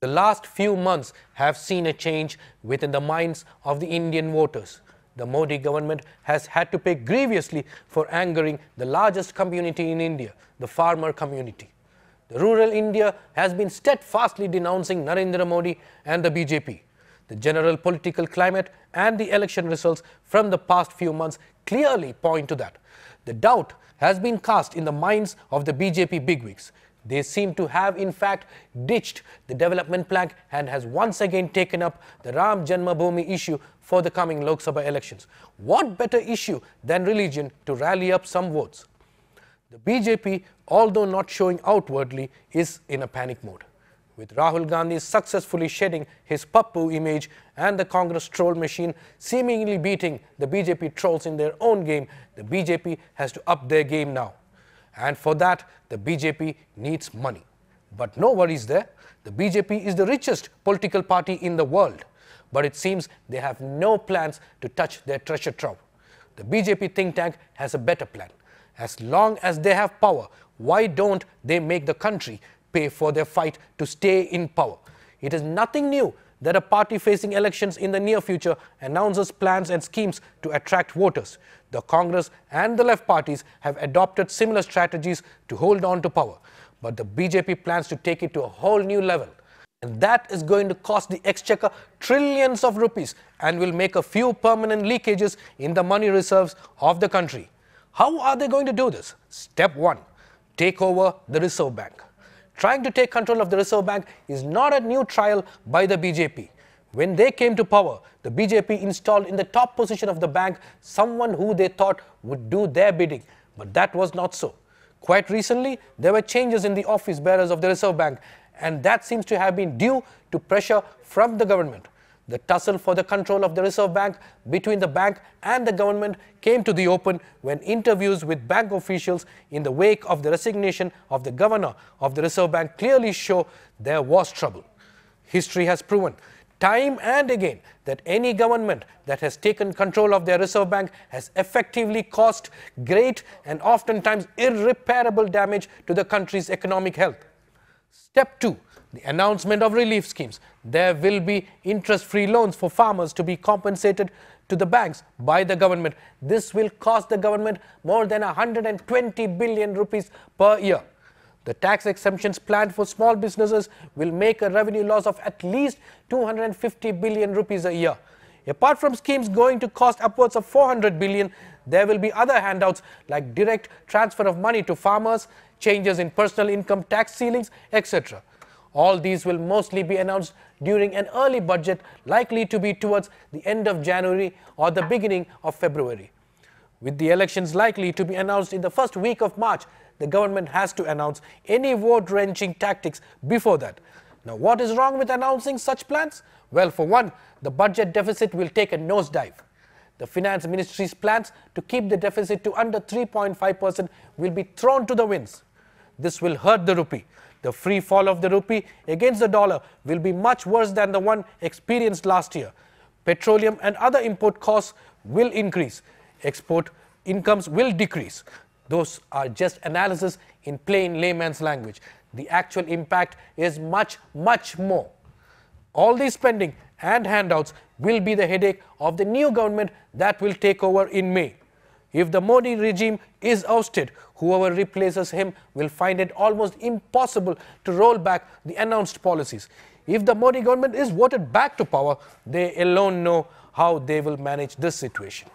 The last few months have seen a change within the minds of the Indian voters. The Modi government has had to pay grievously for angering the largest community in India, the farmer community. The rural India has been steadfastly denouncing Narendra Modi and the BJP. The general political climate and the election results from the past few months clearly point to that. The doubt has been cast in the minds of the BJP bigwigs. They seem to have in fact ditched the development plank and has once again taken up the Ram Janmabhoomi issue for the coming Lok Sabha elections. What better issue than religion to rally up some votes? The BJP, although not showing outwardly, is in a panic mode. With Rahul Gandhi successfully shedding his Pappu image and the Congress troll machine seemingly beating the BJP trolls in their own game, the BJP has to up their game now. And for that, the BJP needs money. But no worries there. The BJP is the richest political party in the world. But it seems they have no plans to touch their treasure trove. The BJP think tank has a better plan. As long as they have power, why don't they make the country pay for their fight to stay in power? It is nothing new that a party facing elections in the near future announces plans and schemes to attract voters. The Congress and the left parties have adopted similar strategies to hold on to power. But the BJP plans to take it to a whole new level. And that is going to cost the exchequer trillions of rupees and will make a few permanent leakages in the money reserves of the country. How are they going to do this? Step 1. Take over the Reserve Bank. Trying to take control of the Reserve Bank is not a new trial by the BJP. When they came to power, the BJP installed in the top position of the bank someone who they thought would do their bidding. But that was not so. Quite recently, there were changes in the office bearers of the Reserve Bank, and that seems to have been due to pressure from the government. The tussle for the control of the Reserve Bank between the bank and the government came to the open when interviews with bank officials in the wake of the resignation of the governor of the Reserve Bank clearly show there was trouble. History has proven time and again that any government that has taken control of their Reserve Bank has effectively caused great and oftentimes irreparable damage to the country's economic health. Step 2. The announcement of relief schemes. There will be interest-free loans for farmers to be compensated to the banks by the government. This will cost the government more than 120 billion rupees per year. The tax exemptions planned for small businesses will make a revenue loss of at least 250 billion rupees a year. Apart from schemes going to cost upwards of 400 billion, there will be other handouts like direct transfer of money to farmers, changes in personal income tax ceilings, etc. All these will mostly be announced during an early budget likely to be towards the end of January or the beginning of February. With the elections likely to be announced in the first week of March, the government has to announce any vote-wrenching tactics before that. Now, what is wrong with announcing such plans? Well, for one, the budget deficit will take a nosedive. The Finance Ministry's plans to keep the deficit to under 3.5% will be thrown to the winds. This will hurt the rupee. The free fall of the rupee against the dollar will be much worse than the one experienced last year. Petroleum and other import costs will increase. Export incomes will decrease. Those are just analysis in plain layman's language. The actual impact is much, much more. All these spending and handouts will be the headache of the new government that will take over in May. If the Modi regime is ousted, whoever replaces him will find it almost impossible to roll back the announced policies. If the Modi government is voted back to power, they alone know how they will manage this situation.